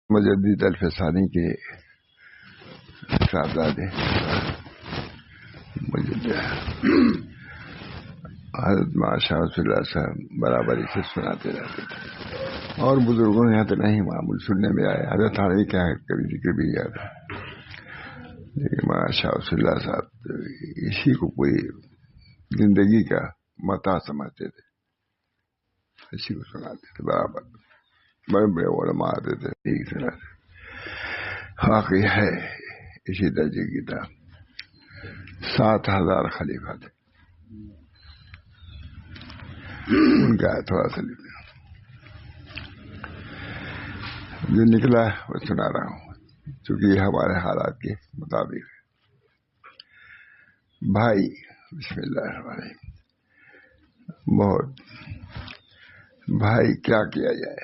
مجدد الفسانی کے صاحبزادے مجدد حضرت شاہ رسول اللہ صاحب برابر اسے سناتے رہتے تھے، اور بزرگوں نے یہاں تو نہیں معمول سننے میں آیا. حضرت تھانوی کیا کبھی ذکر بھی کیا تھا، لیکن شاہ رسول اللہ صاحب اسی کو پوری زندگی کا متا سمجھتے تھے، اسی کو سناتے تھے برابر. بڑے بڑے علماء آتے تھے یہی سناتے. واقعی ہے اسی درجے کی تھا. 7,000 خلیفہ تھے ان کا تھوڑا سا جو نکلا وہ سنا رہا ہوں، چونکہ یہ ہمارے حالات کے مطابق ہے. بھائی بسم اللہ الرحمن الرحیم. بہت بھائی کیا کیا جائے،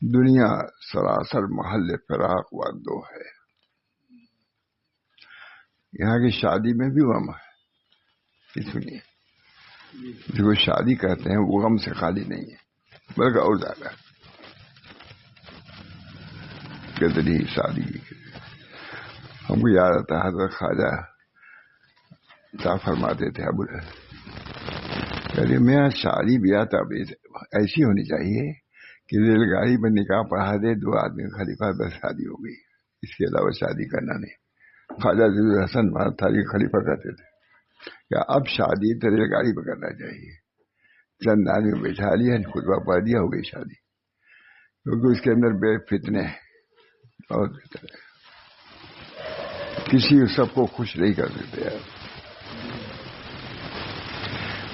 دنیا سراسر محل فراق و اندو ہے. یہاں کی شادی میں بھی غم ہے. سنیے، جو شادی کہتے ہیں وہ غم سے خالی نہیں ہے، بلکہ اور زیادہ. کتنی شادی ہم کو یاد آتا ہے، حضرت خواجہ صاحب فرماتے تھے ابو کہتے میں شادی بیاہ تب ایسی ہونی چاہیے کہ ریل گاڑی میں نکاح پڑھا دے 2 آدمی خلیفہ، بس شادی ہو گئی، اس کے علاوہ شادی کرنا نہیں. خواجہ ضلع حسن تاریخ خلیفہ کہتے تھے کہ اب شادی تو ریل گاڑی پہ کرنا چاہیے، چند آدمی بٹھا لیا، خطبہ پڑھ دیا، ہو گئی شادی، کیونکہ اس کے اندر بے فتنے بہت بہتر ہے. کسی سب کو خوش نہیں کر دیتے یار.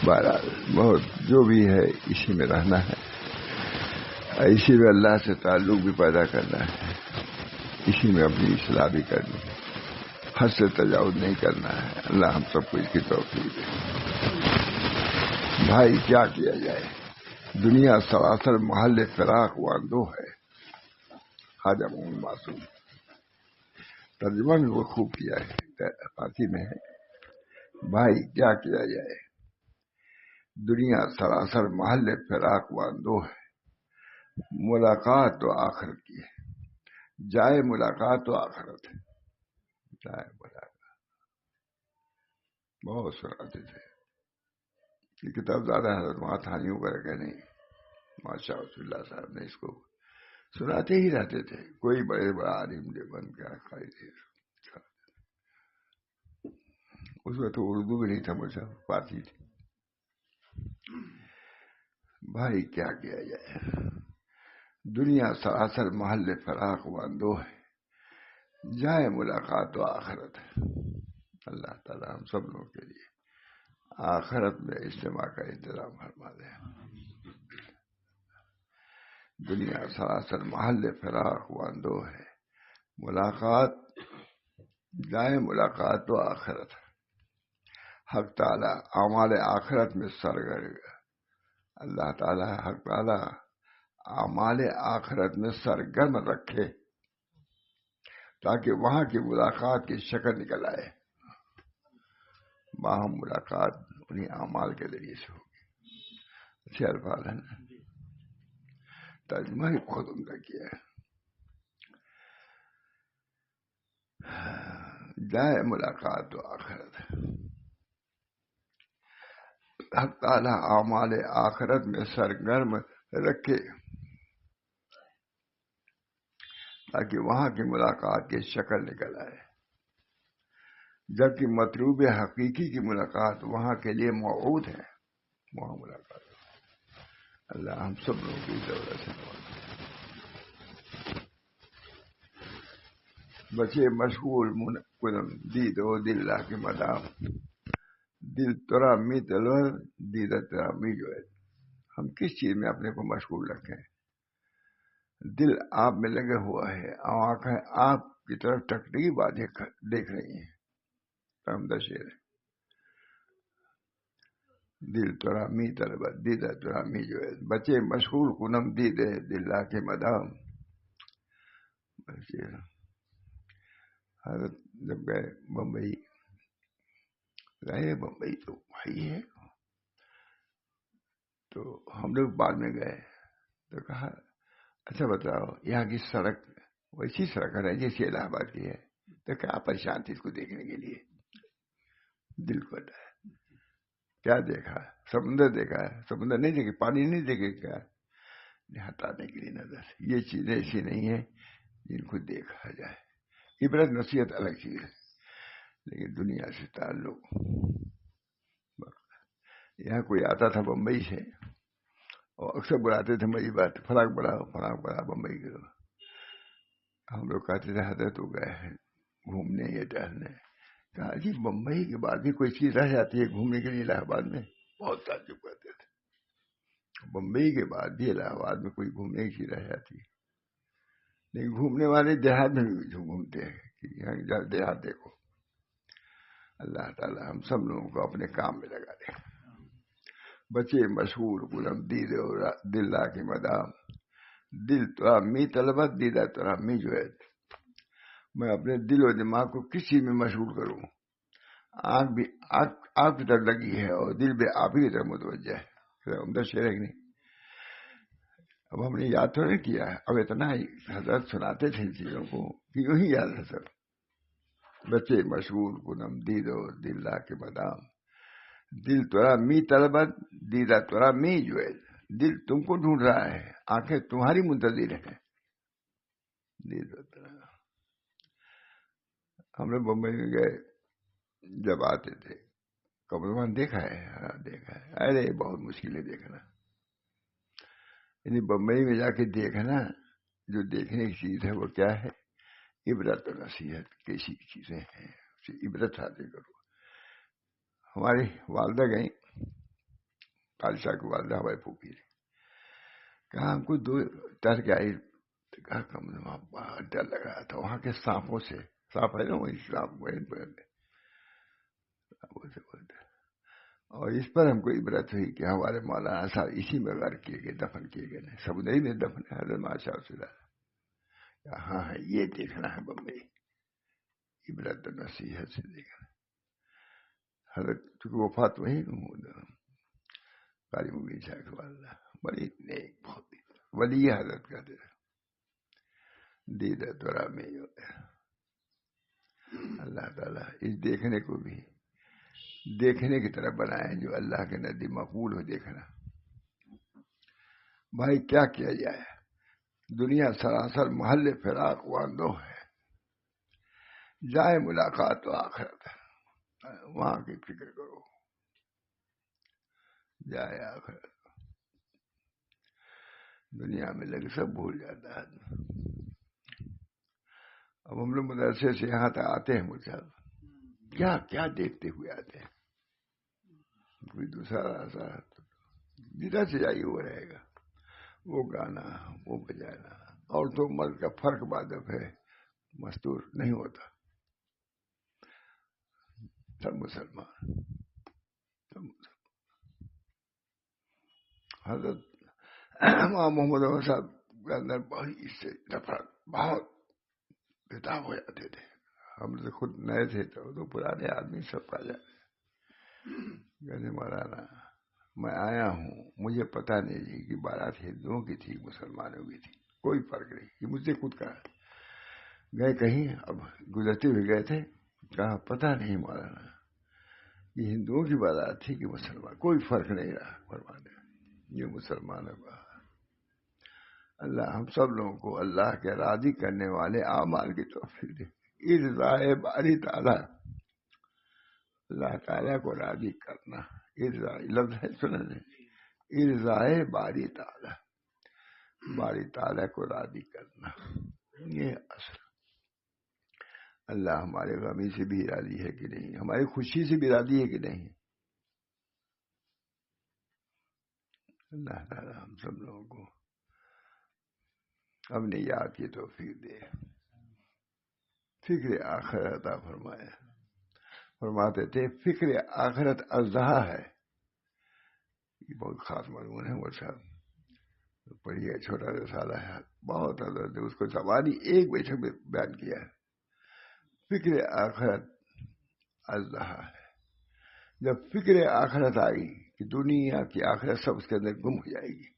بہرحال بہت جو بھی ہے اسی میں رہنا ہے، اسی میں اللہ سے تعلق بھی پیدا کرنا ہے، اسی میں اپنی اصلاح بھی کرنی ہے، حد سے تجاوز نہیں کرنا ہے. اللہ ہم سب کو اس کی توفیق دے. بھائی کیا کیا جائے، دنیا سراسر محل فراق و اندو ہے. خواجہ محمد معصوم ترجمہ بھی وہ خوب کیا ہے، فارسی میں ہے. بھائی کیا کیا جائے، دنیا سراسر محل فراق و اندو ہے. ملاقات تو آخرت کی ہے، جائے ملاقات تو آخرت ہے. جائے ملاقات بہت سناتے تھے. یہ کتاب زیادہ حضرت تھانیوں کا رکھے نہیں، ماشاء اللہ صاحب نے اس کو سناتے ہی رہتے تھے. کوئی بڑے بڑا عالم جو بن کے خالی تھے. اس میں تو اردو بھی نہیں تھا، مجھے فارسی تھی. بھائی کیا کیا جائے، دنیا سراسر محل فراق و اندو ہے. جائے ملاقات تو آخرت ہے. اللہ تعالیٰ ہم سب لوگوں کے لیے آخرت میں اجتماع کا انتظام فرما دے. دنیا سراسر محل فراق و اندو ہے. ملاقات جائے ملاقات تو آخرت ہے. حق تعالیٰ اعمال آخرت میں سرگرم، اللہ تعالیٰ حق تعالیٰ اعمال آخرت میں سرگرم رکھے تاکہ وہاں کی ملاقات کی شکل نکل آئے. باہم ملاقات انہیں اعمال کے ذریعے سے ہوگی. اچھے الفاظ ہیں نا، ترجمہ ہی بہت عمدہ کیا ہے. جائے ملاقات تو آخرت ہے. حق تعالیٰ اعمال آخرت میں سرگرم رکھے تاکہ وہاں کی ملاقات کی شکل نکل آئے، جبکہ مطلوب حقیقی کی ملاقات وہاں کے لیے موعود ہے. وہاں ملاقات اللہ ہم سب لوگوں کی دولت سے بچے مشغول کنم دید و دل کے مدام، دل ترا می تلور دید ترا می جو ہے. ہم کس چیز میں اپنے کو مشغول رکھیں؟ دل آپ میں لگے ہوا ہے، آنکھیں آپ کی طرف ٹکٹکی بات دیکھ رہی ہیں. شیر دل ترا می طلب دید ترا می جو ہے. بچے مشغول کنم دید دل کے مدام. حضرت جب گئے بمبئی، رہے بمبئی تو وہی ہے، تو ہم لوگ بعد میں گئے تو کہا اچھا بتاؤ، یہاں کی سڑک ویسی سڑک ہے جیسے الہ آباد کی ہے، تو کیا پریشان تھی اس کو دیکھنے کے لیے؟ دل کو کیا دیکھا؟ سمندر دیکھا ہے؟ سمندر نہیں دیکھے، پانی نہیں دیکھے کیا؟ ہٹانے کے لیے نظر، یہ چیزیں ایسی نہیں ہیں جن کو دیکھا جائے. عبرت نصیحت الگ چیز ہے، لیکن دنیا سے تعلق. یہاں کوئی آتا تھا بمبئی سے اور اکثر بلاتے تھے میری بات، فلاں بڑا بمبئی کے. ہم لوگ کہتے تھے حضرت ہو گئے ہیں گھومنے یا ٹہلنے. کہا جی بمبئی کے بعد بھی کوئی چیز رہ جاتی ہے گھومنے کے لیے الہ آباد میں؟ بہت تعجب کرتے تھے. بمبئی کے بعد بھی الہ آباد میں کوئی گھومنے کی چیز رہ جاتی ہے. لیکن گھومنے والے دیہات میں بھی جو گھومتے ہیں کہ یہاں دیہات دیکھو. اللہ تعالیٰ ہم سب لوگوں کو اپنے کام میں لگا دے. بچے مشہور غلام دید دل لا کے مدام دل تو می طلبت دیدہ تو می جو ہے. میں اپنے دل و دماغ کو کسی میں مشغول کروں. آنکھ بھی آپ کی طرف لگی ہے اور دل بھی آپ ہی کی طرف متوجہ ہے. عمدہ شعر ہے کہ نہیں؟ اب ہم نے یاد تو نہیں کیا ہے، اب اتنا ہی حضرت سناتے تھے ان چیزوں کو کہ یوں ہی یاد ہے سب. بچے مشغول کنم دید و دل لا کے بادام دل تورا می طلبت دیدہ تورا می جو ہے. دل تم کو ڈھونڈ رہا ہے، آنکھیں تمہاری منتظر ہیں. ہم لوگ بمبئی میں گئے، جب آتے تھے کمرمان دیکھا ہے؟ ہاں دیکھا ہے. ارے بہت مشکل ہے دیکھنا. یعنی بمبئی میں جا کے دیکھنا جو دیکھنے کی چیز ہے وہ کیا ہے؟ عبرت و نصیحت کیسی چیزیں ہیں، اسے عبرت حاصل کرو. ہماری والدہ گئیں، خالصہ کی والدہ ہماری پھوپھی تھی. کہا ہم کو دو ڈر کے آئی. کہا کمرمان بہت ڈر لگ رہا تھا وہاں کے سانپوں سے. سانپ ہے نا وہی سانپ بولتے. اور اس پر ہم کو عبرت ہوئی کہ ہمارے مولانا صاحب اسی میں غرق کیے گئے، دفن کیے گئے. سمندری میں دفن ہے حضرت ماشاء اللہ. ہاں ہے یہ دیکھنا ہے بمبئی، عبرت نصیحت سے دیکھنا. حضرت چونکہ وفات وہی قاری مبین صاحب اللہ بڑی نیک بہت ولی حضرت کہتے ہیں. دیدہ تورا میں اللہ تعالیٰ اس دیکھنے کو بھی دیکھنے کی طرح بنائے جو اللہ کے نزدیک مقبول ہو. دیکھنا بھائی کیا کیا جائے، دنیا سراسر محل فراق واندو ہے. جائے ملاقات تو آخرت ہے، وہاں کی فکر کرو. جائے آخرت، دنیا میں لگ سب بھول جاتا ہے. اب ہم لوگ مدرسے سے یہاں تک آتے ہیں مجھے کیا کیا دیکھتے ہوئے آتے ہیں. کوئی دوسرا راستہ جدھر سے جائیے وہ رہے گا، وہ گانا وہ بجانا. اور تو مرد کا فرق بادب ہے، مستور نہیں ہوتا. سب مسلمان حضرت محمد عمر صاحب کے اندر بڑی اس سے نفرت بہت بتاؤ ہو جاتے تھے. ہم تو خود نئے تھے تو پرانے آدمی سب کا جاتے. کہتے مولانا میں آیا ہوں، مجھے پتا نہیں جی کہ بارات ہندوؤں کی تھی مسلمانوں کی تھی، کوئی فرق نہیں. یہ مجھ سے خود کہا. گئے کہیں اب گزرتے ہوئے گئے تھے، کہا پتا نہیں مولانا یہ ہندوؤں کی بارات تھی کہ مسلمان، کوئی فرق نہیں رہا. فرمانے یہ مسلمانوں کا. اللہ ہم سب لوگوں کو اللہ کے راضی کرنے والے اعمال کی توفیق دے. ارضائے باری تعالیٰ، اللہ تعالیٰ کو راضی کرنا. لفظ ہے سننے، ارضائے باری تعالیٰ، باری تعالیٰ کو راضی کرنا. یہ اصل اللہ ہمارے غمی سے بھی راضی ہے کہ نہیں، ہماری خوشی سے بھی راضی ہے کہ نہیں. اللہ تعالیٰ ہم سب لوگوں کو اپنے یاد کی توفیق دے. فکر آخرت عطا فرمائے. فرماتے تھے فکر آخرت اژدہا ہے. یہ بہت خاص مضمون ہے. وہ صاحب پڑھیے، چھوٹا رسالہ ہے، بہت حضرت اس کو زبانی ایک بیٹھک میں بیان کیا ہے. فکر آخرت اژدہا ہے. جب فکر آخرت آئی کہ دنیا کی آخرت سب اس کے اندر گم ہو جائے گی.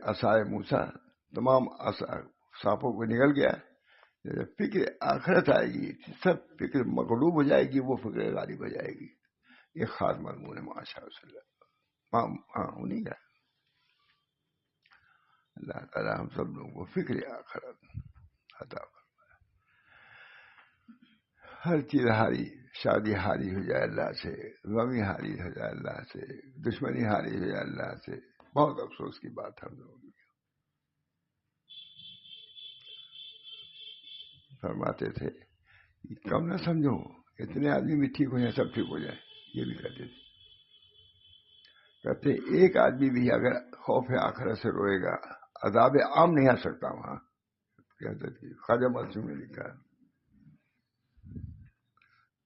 عصائے موسیٰ تمام سانپوں کو نکل گیا. فکر آخرت آئے گی سب فکر مغلوب ہو جائے گی، وہ فکر غالب ہو جائے گی. یہ خاص مضمون ہے ماشاء اللہ. ہاں انہیں کا. اللہ تعالیٰ ہم سب لوگوں کو فکر آخرت عطا فرمائے. ہر چیز ہاری، شادی ہاری ہو جائے اللہ سے، غمی ہاری ہو جائے اللہ سے، دشمنی ہاری ہو جائے اللہ سے. بہت افسوس کی بات ہم لوگوں کی. فرماتے تھے کم نہ سمجھو، اتنے آدمی بھی ٹھیک ہو جائیں سب ٹھیک ہو جائے. یہ بھی کہتے تھے. کہتے ایک آدمی بھی اگر خوف آخرت سے روئے گا عذاب عام نہیں آ سکتا وہاں. کہتے تھے خواجہ معصوم نے لکھا.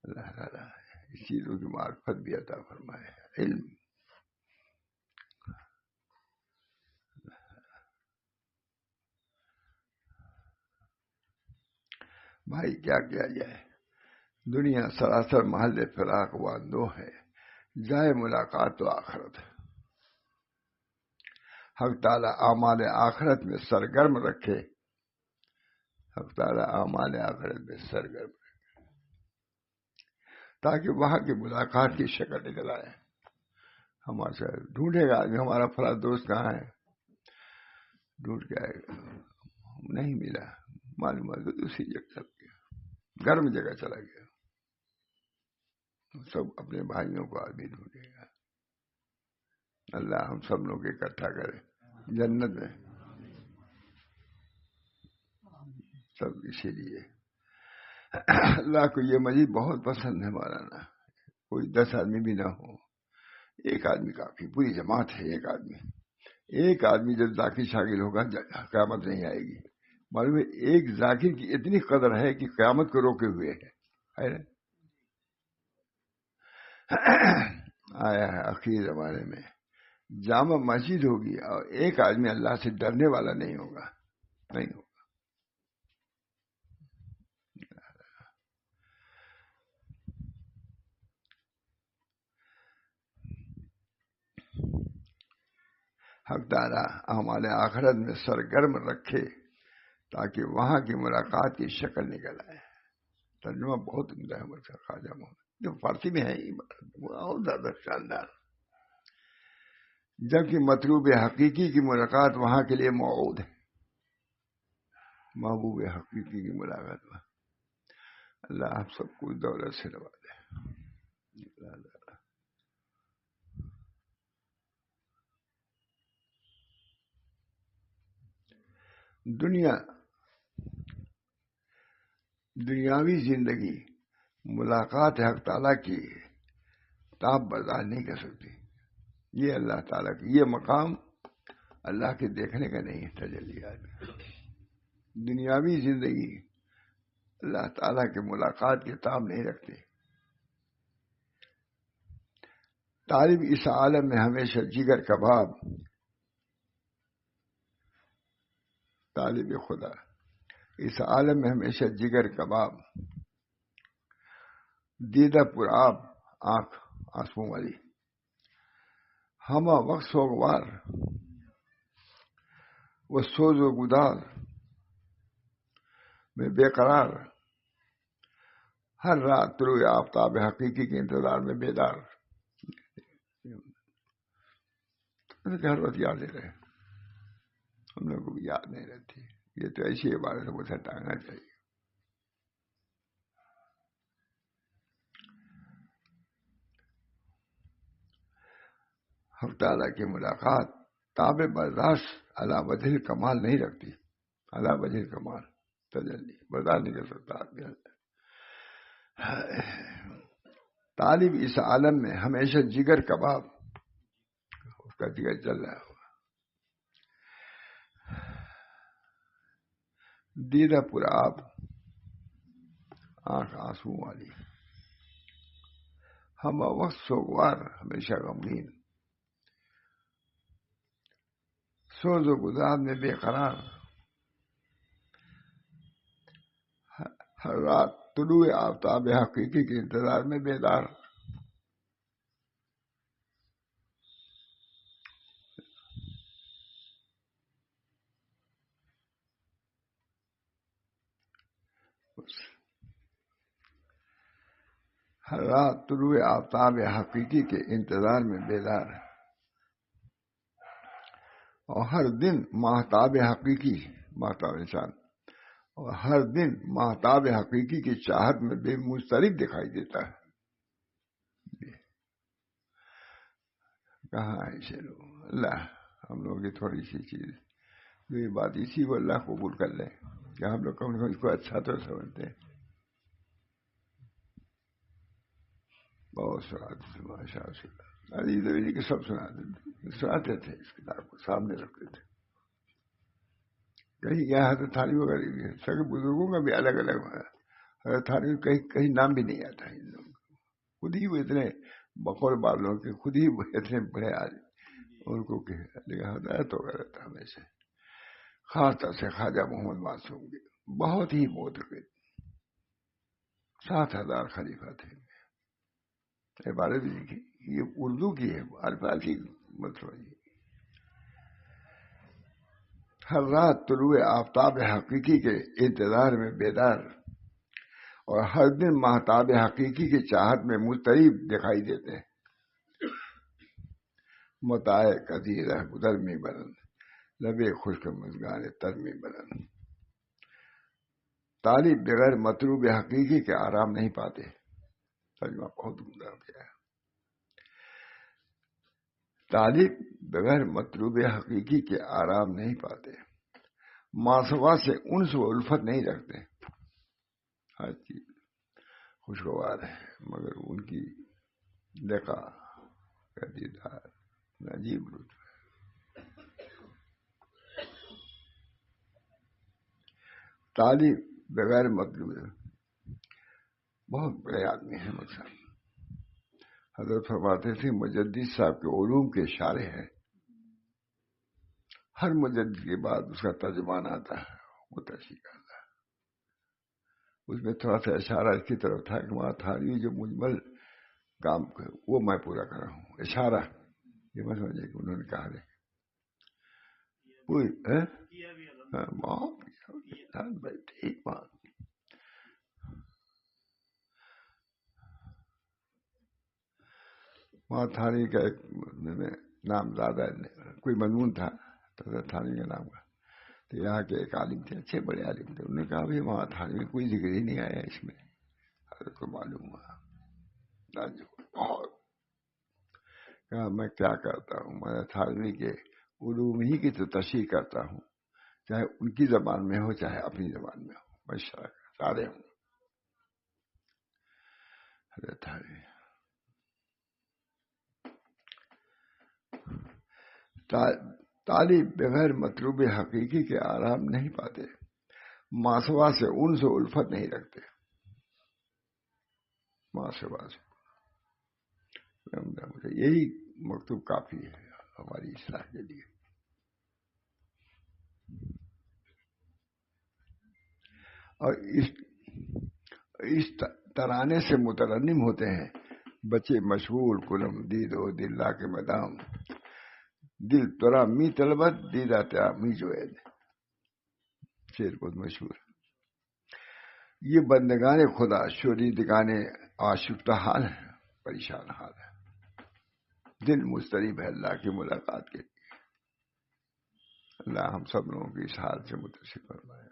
اللہ تعالیٰ اس چیزوں کی معرفت بھی عطا فرمائے. علم بھائی کیا کیا جائے. دنیا سراسر محل فراق و اندوہ ہے، جائے ملاقات تو آخرت. حق تعالیٰ اعمال آخرت میں سرگرم رکھے. حق تعالیٰ اعمال آخرت میں سرگرم رکھے تاکہ وہاں کی ملاقات کی شکل نکل آئے. ہمارے سے ڈھونڈے گا آدمی ہمارا فلاں دوست کہاں ہے، ڈھونڈ کے آئے گا. نہیں ملا، معلوم ہے دوسری جگہ چل گیا، گرم جگہ چلا گیا. سب اپنے بھائیوں کو آدمی ڈھونڈے گا. اللہ ہم سب لوگ اکٹھا کرے جنت میں. سب اسی لیے اللہ کو یہ مجید بہت پسند ہے مولانا. کوئی 10 آدمی بھی نہ ہو، ایک آدمی کافی. پوری جماعت ہے ایک آدمی. ایک آدمی جب ذاکر شاگل ہوگا قیامت نہیں آئے گی. معلوم ہے ایک ذاکر کی اتنی قدر ہے کہ قیامت کو روکے ہوئے ہے. آیا ہے اخیر زمانے میں جامع مسجد ہوگی اور ایک آدمی اللہ سے ڈرنے والا نہیں ہوگا. نہیں ہوگا. حق تعالیٰ ہمارے آخرت میں سرگرم رکھے تاکہ وہاں کی ملاقات کی شکل نکل آئے. ترجمہ بہت عمدہ ہے مجھے خواجہ محمد، جو فارسی میں ہے بہت زیادہ شاندار. جبکہ مطلوب حقیقی کی ملاقات وہاں کے لیے موعود ہے. محبوب حقیقی کی ملاقات وہاں. اللہ آپ سب کو دولت سے نوازے. دنیاوی زندگی ملاقات حق تعالیٰ کی تاب برداشت نہیں کر سکتی. یہ اللہ تعالیٰ کی یہ مقام اللہ کے دیکھنے کا نہیں ہے. تجلیات دنیاوی زندگی اللہ تعالیٰ کے ملاقات کی تاب نہیں رکھتی. طالب اس عالم میں ہمیشہ جگر کباب، طالب خدا اس عالم میں ہمیشہ جگر کباب، دیدہ پر آب آنکھ آنسوں والی، ہمہ وقت سوگوار وہ سوز و گدار میں بے قرار، ہر رات طلوع آفتاب حقیقی کے انتظار میں بیدار. ہر وقت یاد نہیں رہے، ہم لوگوں کو بھی یاد نہیں رہتی. یہ تو ایسی عبادت ہے اسے ٹانگنا چاہیے. حق تعالیٰ کی ملاقات تاب برداشت علی وجہ الکمال نہیں رکھتی. علی وجہ الکمال تجلی برداشت نہیں کر سکتا آدمی. طالب اس عالم میں ہمیشہ جگر کباب، اس کا جگر چل رہا ہوگا. دیدہ پر آب آنکھ آنسو والی، ہم وقت سوگوار ہمیشہ غمگین، سوز و گداز میں بے قرار، ہر رات طلوع آفتاب حقیقی کے انتظار میں بیدار. ہر رات طلوع آفتاب حقیقی کے انتظار میں بیدار ہے، اور ہر دن ماہتاب حقیقی، ماہتاب چاند، اور ہر دن ماہتاب حقیقی کی چاہت میں بے مضطرب دکھائی دیتا ہے۔ کہاں ہے اسے لوگ؟ اللہ ہم لوگ کی تھوڑی سی چیز جو یہ بات اسی کو اللہ قبول کر لیں کہ ہم لوگ کم سے کم اس کو اچھا تو سمجھتے ہیں۔ بہت ماشاء اللہ کے سب سناتے تھے، اس کتاب کو سامنے رکھتے تھے۔ کہیں کیا حضرت تھانوی وغیرہ سب بزرگوں کا بھی الگ الگ ہے۔ حضرت تھانوی کہیں نام بھی نہیں آتا ان لوگوں کو، خود ہی وہ اتنے بقول بادلوں کے خود ہی اتنے بڑے آج ان کو ہدایت وغیرہ تھا ہمیشہ۔ خاص طور سے خواجہ محمد معصوم کے بہت ہی معتقد، 7,000 خلیفہ تھے۔ عبارت بھی لکھی، یہ اردو کی ہے، الفاظ کی مطلب۔ ہر رات طلوع آفتاب حقیقی کے انتظار میں بیدار، اور ہر دن ماہتاب حقیقی کی چاہت میں مضطرب دکھائی دیتے ہیں۔ متاع کثیر گدر میں بلند، لبے خشک مزگان تر میں بلند۔ طالب بغیر مطلوب حقیقی کے آرام نہیں پاتے۔ ترجمہ بہت عمدہ کیا ہے۔ طالب بغیر مطلوب حقیقی کے آرام نہیں پاتے، ماسوا سے انس و الفت نہیں رکھتے۔ ہر چیز خوشگوار ہے مگر ان کی لقا کا دیدار عجیب لطف ہے۔ طالب بغیر مطلوب، بہت بڑے آدمی ہیں مثلا حضرت فرماتے تھے مجدد صاحب کے علوم کے اشارے ہیں، ہر مجدد کے بعد اس کا ترجمان آتا ہے، وہ تشریح کرتا ہے۔ اس میں تھوڑا سا اشارہ اس کی طرف تھا کہ وہاں تھانوی جو مجمل کام وہ میں پورا کر رہا ہوں، اشارہ یہ میں سمجھے کہ انہوں نے کہا ہے ٹھیک بات۔ وہاں تھانوی کا ایک نام زیادہ کوئی مضمون تھا تھانوی کا نام کا، تو یہاں کے ایک عالم تھے، اچھے بڑے عالم تھے، انہوں نے کہا بھائی وہاں تھانوی کوئی ذکر ہی نہیں آیا اس میں۔ حضرت کو معلوم ہوا بہت، کہا میں کیا کرتا ہوں، میں تھانوی کے علوم ہی کی تو تشریح کرتا ہوں، چاہے ان کی زبان میں ہو چاہے اپنی زبان میں ہو، میں سارے ہوں۔ حضرت تھانوی طالب بغیر مطلوب حقیقی کے آرام نہیں پاتے، ماسوا سے انس و الفت نہیں رکھتے۔ ماسوا سے یہی مکتوب کافی ہے ہماری اصلاح کے لیے۔ اور اس ترانے سے مترنم ہوتے ہیں بچے مشغول کلم دید و دلہ کے مدام، دل ترا می طلبت دیدہ ترا می جوید۔ شعر بہت مشہور۔ یہ بندگان خدا شوریدگان آشفتہ حال ہے، پریشان حال ہے، دل مضطرب ہے اللہ کی ملاقات کے لیے۔ اللہ ہم سب لوگوں کی اس حال سے متصف فرمائے۔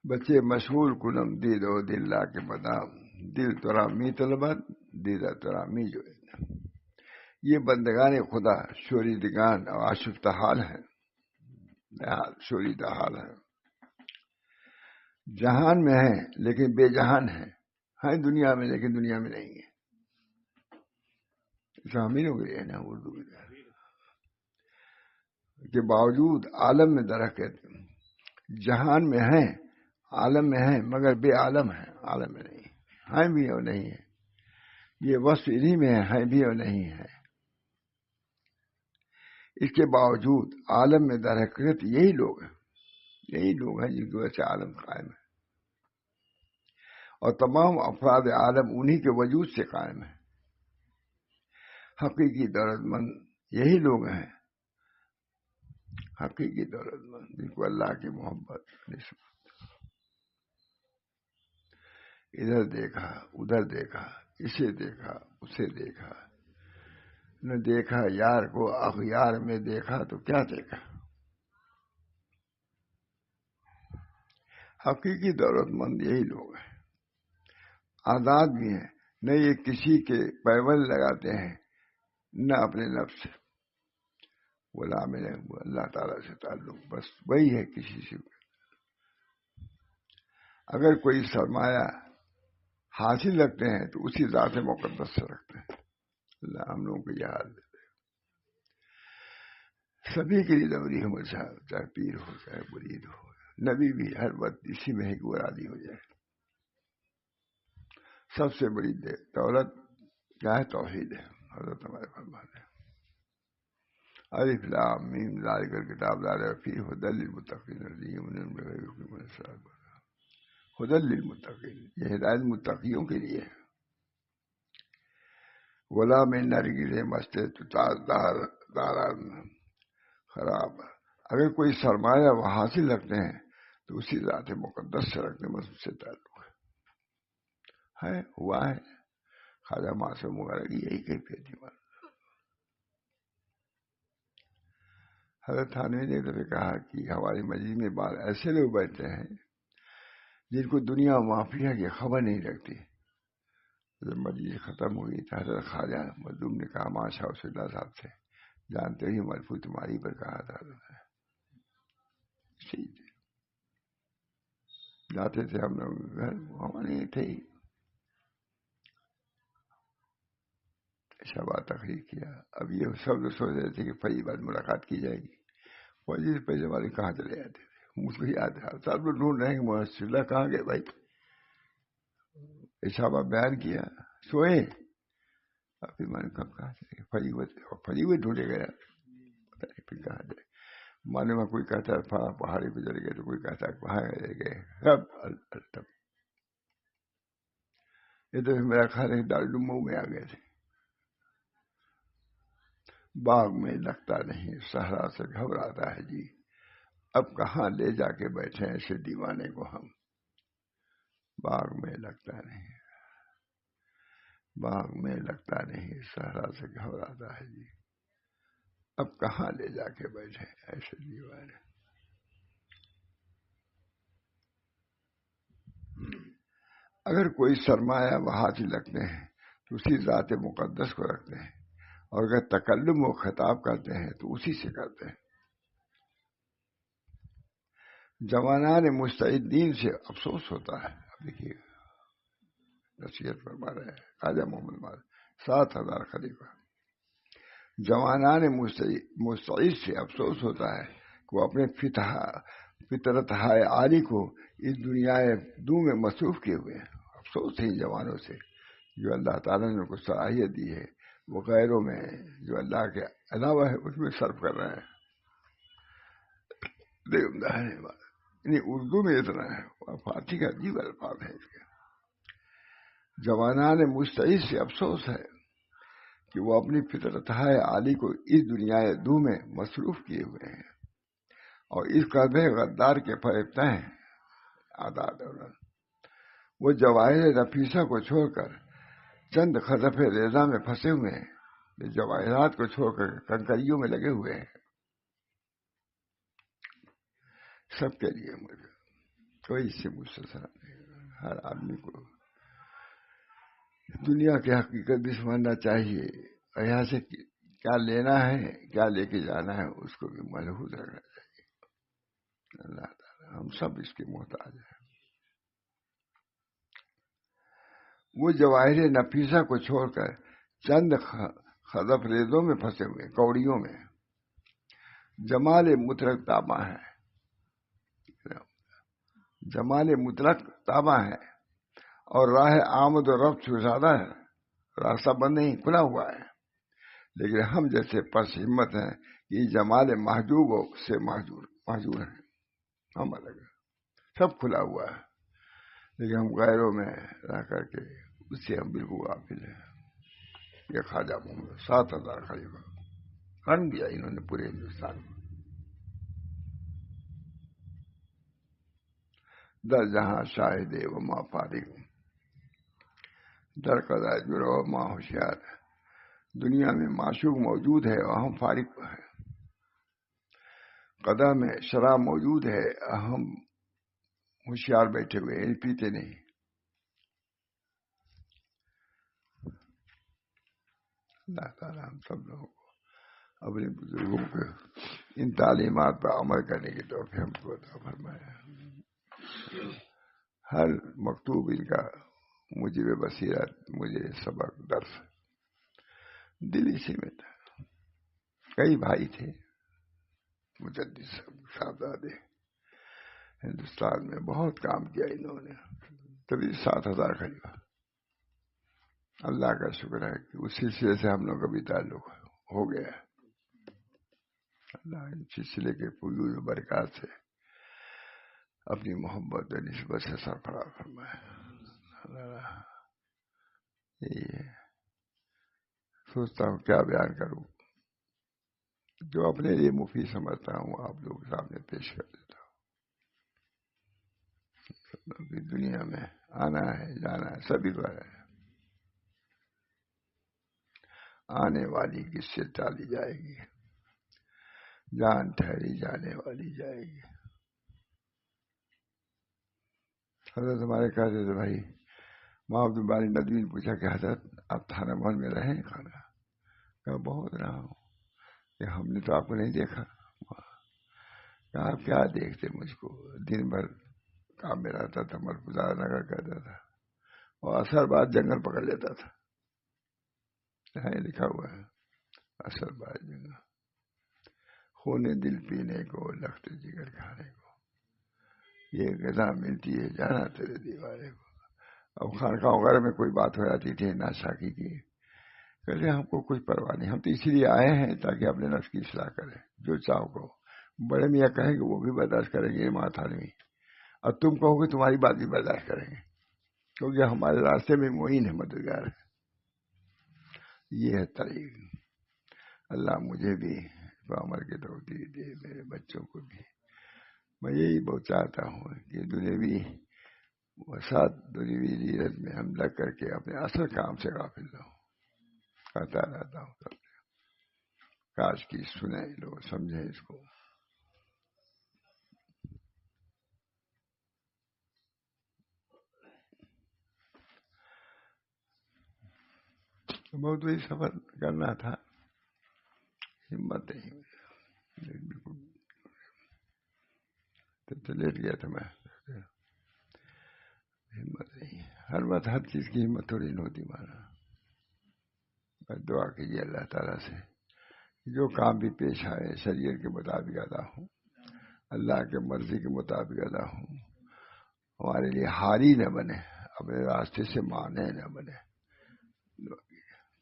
بچے مشغول کنم دید و دلہ کے مدام، دل ترا می طلبت دیدہ ترا می جوید۔ یہ بندگان خدا شوریدگان اور آشفتہ حال ہیں، شوریدہ حال ہے، جہان میں ہیں لیکن بے جہان ہیں دنیا میں لیکن دنیا میں نہیں ہے۔ شاملوں کے لیے نا اردو کے باوجود عالم میں درخت، جہان میں ہیں عالم میں ہیں مگر بے عالم ہیں، عالم میں نہیں ہیں بھی اور نہیں ہیں۔ یہ وصف انہی میں ہیں بھی اور نہیں ہیں۔ اس کے باوجود عالم میں در حقیقت یہی لوگ ہیں جن کی وجہ سے عالم قائم ہے، اور تمام افراد عالم انہی کے وجود سے قائم ہے۔ حقیقی دولت مند یہی لوگ ہیں، حقیقی دولت مند جن کو اللہ کی محبت نسبت ادھر دیکھا ادھر دیکھا، اسے دیکھا اسے دیکھا، نہ دیکھا یار کو اغیار میں دیکھا تو کیا دیکھا۔ حقیقی دولت مند یہی لوگ ہیں، آزاد بھی ہیں، نہ یہ کسی کے پیول لگاتے ہیں نہ اپنے نفس سے، غلام ہے وہ اللہ تعالیٰ سے تعلق، بس وہی ہے کسی سے۔ اگر کوئی سرمایہ حاصل رکھتے ہیں تو اسی ذات مقدس سے رکھتے ہیں۔ اللہ ہم لوگوں کو یہ حال ہے، سبھی کے لیے ضروری ہے مذہب، چاہے پیر ہو چاہے مرید ہو، نبی بھی ہر وقت اسی میں ہے کہ وہ راضی ہو جائے۔ سب سے بڑی دولت کیا ہے؟ توحید ہے۔ حضرت ہمارے فرماتے ہیں الف لام میم ذالک الکتاب لا ریب فیہ ھدی للمتقین الذین یؤمنون بالغیب ویقیمون الصلاۃ۔ ھدی للمتقین، یہ ہدایت متقیوں کے لیے ہے۔ غلام نرگس مسجد داران خراب، اگر کوئی سرمایہ وہ حاصل رکھتے ہیں تو اسی ذات مقدس سے رکھتے ہیں، بس اس سے تعلق ہے، ہوا ہے۔ خواجہ معصوم وغیرہ کی یہی کیفیت تھی۔ حضرت تھانوی نے تو کہا کہ ہماری مجلس میں بعض ایسے لوگ بیٹھتے ہیں جن کو دنیا مافیا کی خبر نہیں رکھتی۔ جب مجلس ختم ہوئی تو حضرت خواجہ مظلوم نے کہا ماشاء اللہ صاحب سے، جانتے ہی مرفوع تمہاری پر کہا تھا، جاتے تھے ہم لوگ گھر، ہمارے تھے ہی شبہ تقریر کیا۔ اب یہ سب لوگ سوچ رہے تھے کہ پہلی بار ملاقات کی جائے گی، مجلس پہلے والے کہاں چلے جاتے تھے، مجھ کو یاد ہے سب لوگ ڈھونڈ رہے ہیں کہ محمد اللہ کہاں گئے بھائی، اشابہ بیان کیا سوئے، ابھی میں نے کب کہا پھری ہوئے ڈھونڈے گیا، پتہ نہیں پھر کہاں جائے، مانے میں کوئی کہتا ہے پہاڑی پہ چلے گئے تو کوئی کہتا ہے وہاں گئے، سب الٹم۔ یہ تو میرا خیال ہے دارالعلوم میں آ گئے تھے۔ باغ میں لگتا نہیں صحرا سے گھبراتا ہے جی، اب کہاں لے جا کے بیٹھے ایسے دیوانے کو ہم، باغ میں لگتا نہیں، باغ میں لگتا نہیں صحرا سے گھبراتا ہے جی، اب کہاں لے جا کے بیٹھے ایسے دیوانے۔ اگر کوئی سرمایہ وہ حاصل رکھتے ہیں تو اسی ذات مقدس کو رکھتے ہیں، اور اگر تکلم و خطاب کرتے ہیں تو اسی سے کرتے ہیں۔ جوانان مستعدین سے افسوس ہوتا ہے، اب دیکھیے نصیحت فرما رہے ہیں خواجہ محمد مال 7000 خلیفہ، جوانان مستعد سے افسوس ہوتا ہے کہ وہ اپنے فطرت ہائے عالی کو اس دنیا دو میں مصروف کیے ہوئے ہیں۔ افسوس ہے ان جوانوں سے جو اللہ تعالیٰ نے ان کو صلاحیت دی ہے، وہ غیروں میں جو اللہ کے علاوہ ہے اس میں صرف کر رہے ہیں۔ یعنی اردو میں اتنا ہے، فارسی کا عجیب الفاظ ہے اس کے۔ جوانان مستعد سے افسوس ہے کہ وہ اپنی فطرت عالی کو اس دنیا دو میں مصروف کیے ہوئے ہیں، اور اس قدر غدار کے فریبتہ ہیں آداد دولت۔ وہ جواہر نفیسہ کو چھوڑ کر چند خزف ریزہ میں پھنسے ہوئے ہیں، یہ جواہرات کو چھوڑ کر کنکریوں میں لگے ہوئے ہیں۔ سب کے لیے مجھے کوئی اس سے مستثنا نہیں، ہر آدمی کو دنیا کی حقیقت بھی سمجھنا چاہیے، اور یہاں سے کیا لینا ہے کیا لے کے جانا ہے اس کو بھی ملحوظ رکھنا چاہیے۔ اللہ تعالیٰ ہم سب اس کے محتاج ہیں۔ وہ جواہر نفیسہ کو چھوڑ کر چند خزف ریزوں میں پھنسے ہوئے، کوڑیوں میں جمال مطلق تاباں ہے، جمال مطلق تاباں ہے، اور راہ آمد و رفت سے زیادہ ہے، راستہ بند نہیں کھلا ہوا ہے، لیکن ہم جیسے پس ہمت ہیں کہ جمال محجوب سے محجور ہیں، ہم الگ ہیں، سب کھلا ہوا ہے لیکن ہم غیروں میں رہ کر کے اس سے ہم بالکل غافل ہیں۔ یہ خواجہ محمد 7000 خلیفہ قرن دیا انہوں نے پورے ہندوستان میں، در جہاں شاہد و ما فارغ در قضا جرو ماں ہوشیار، دنیا میں معشوق موجود ہے اور ہم فارغ ہیں، قضا میں شراب موجود ہے، ہم ہوشیار بیٹھے ہوئے ہیں، پیتے نہیں۔ اللہ تعالیٰ ہم سب لوگوں کو اپنے بزرگوں کے ان تعلیمات پر عمل کرنے کی توفیق ہم کو عطا فرمائے۔ ہر مکتوب ان کا مجھے بصیرت، مجھے سبق درس دل اسی میں تھا۔ کئی بھائی تھے مجدد صاحبزادے، ہندوستان میں بہت کام کیا انہوں نے، تبھی 7,000 خریدا۔ اللہ کا شکر ہے کہ اس سلسلے سے ہم لوگ کا بھی تعلق ہو گیا۔ اللہ ان سلسلے کے فضول و برکات سے اپنی محبت و نسبت سے سرفراز فرمائے۔ یہ سوچتا ہوں کیا بیان کروں، جو اپنے لیے مفید سمجھتا ہوں آپ لوگوں کے سامنے پیش کر دیتا ہوں۔ دنیا میں آنا ہے جانا ہے، سبھی کو ہے، آنے والی کس سے ٹالی جائے گی، جان ٹھہری جانے والی جائے گی۔ حضرت ہمارے کہتے تھے بھائی ماں عبد الباری ندوی نے پوچھا کہ حضرت آپ تھانہ بھون میں رہیں کھانا؟ کہا بہت رہا ہوں، کہ ہم نے تو آپ کو نہیں دیکھا۔ کہا آپ کیا دیکھتے مجھ کو، دن بھر کام میں رہتا تھا، مرفوضہ نگر کرتا تھا اور اثر بعد جنگل پکڑ لیتا تھا۔ لکھا ہوا ہے اثر بعد جنگل، خون دل پینے کو، لخت جگر کھانے کو، یہ غذا ملتی ہے جانا تیرے دیوارے کو۔ اب خانقاہ وغیرہ میں کوئی بات ہو جاتی تھی ناشاکی کی، کہتے ہم کو کچھ پرواہ نہیں، ہم تو اسی لیے آئے ہیں تاکہ اپنے نفس کی اصلاح کریں، جو چاہو کو بڑے میاں کہیں گے وہ بھی برداشت کریں گے ماتھانوی، اور تم کہو گے تمہاری بات بھی برداشت کریں گے، کیونکہ ہمارے راستے میں معین ہے، مددگار ہے۔ یہ ہے طریق۔ اللہ مجھے بھی عمر کے توفیق دے، میرے بچوں کو بھی۔ میں یہی بہت چاہتا ہوں کہ دنیاوی وسعت، دنیاوی زینت میں ہم لگ کر کے اپنے اصل کام سے غافل نہ ہوں۔ کہتا رہتا ہوں سب سے، کاش کی سنیں لوگ، سمجھیں اس کو۔ بہت ہی سفر کرنا تھا، ہمت نہیں ہوئی، بالکل تو لیٹ گیا تھا میں، ہمت نہیں۔ ہر وقت ہر چیز کی ہمت تھوڑی نہیں ہوتی مانا۔ بس دعا کیجیے اللہ تعالیٰ سے جو کام بھی پیش آئے شریعت کے مطابق ادا ہوں، اللہ کے مرضی کے مطابق ادا ہوں، ہمارے لیے ہاری نہ بنے، اپنے راستے سے مانے نہ بنے۔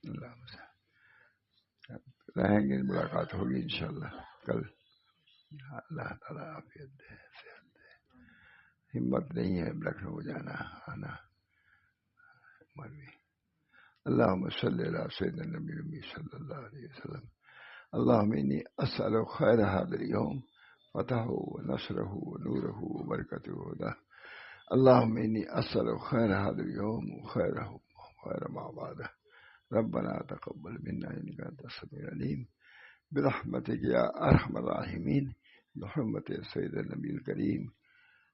اللہ رہیں گے، ملاقات ہوگی انشاءاللہ کل۔ اللہ تعالیٰ عافیت دے، صحت دے۔ ہمت نہیں ہے لکھنؤ جانا آنا، مروی۔ اللہم صلی علی سیدنا النبی الأمی صلی اللہ علیہ وسلم۔ اللہم انی اسألک خیر هذا اليوم فتحہ ونصرہ ونورہ وبرکتہ وہدہ۔ اللہم انی اسألک خیر هذا اليوم خیرہ خیر ما بعدہ۔ ربنا تقبل منا انک انت السمیع العلیم برحمتک یا ارحم الراحمین، بحرمت سید النبی الکریم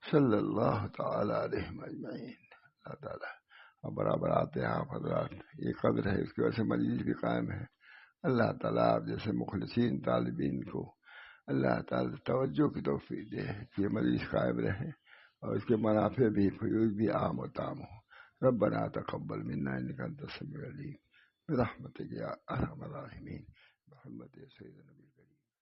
صلی اللہ تعالی علیہ اجمعین۔ اللہ تعالیٰ اب برابر آتے ہیں آپ حضرات، یہ قدر ہے، اس کی وجہ سے مجلس بھی قائم ہے۔ اللہ تعالیٰ آپ جیسے مخلصین طالبین کو اللہ تعالیٰ توجہ کی توفیق دے کہ یہ مجلس قائم رہے اور اس کے منافع بھی فیوز بھی عام و تام ہو۔ ربنا تقبل منا انک انت السمیع العلیم برحمتک یا ارحم الراحمین، بحرمت سید النبی الکریم۔